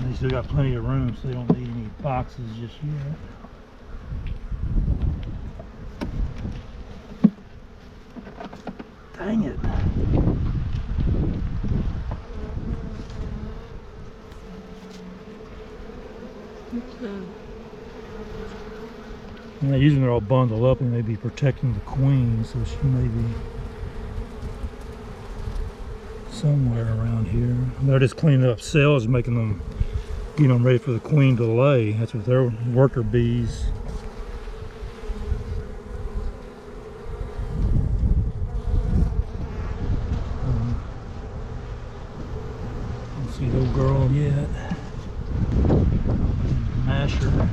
They still got plenty of room, so they don't need any boxes just yet. Dang it. And usually they're all bundled up and they be protecting the queen, so she may be somewhere around here. They're just cleaning up cells, making them, getting them ready for the queen to lay. That's what their worker bees. Don't see no girl yet. Masher.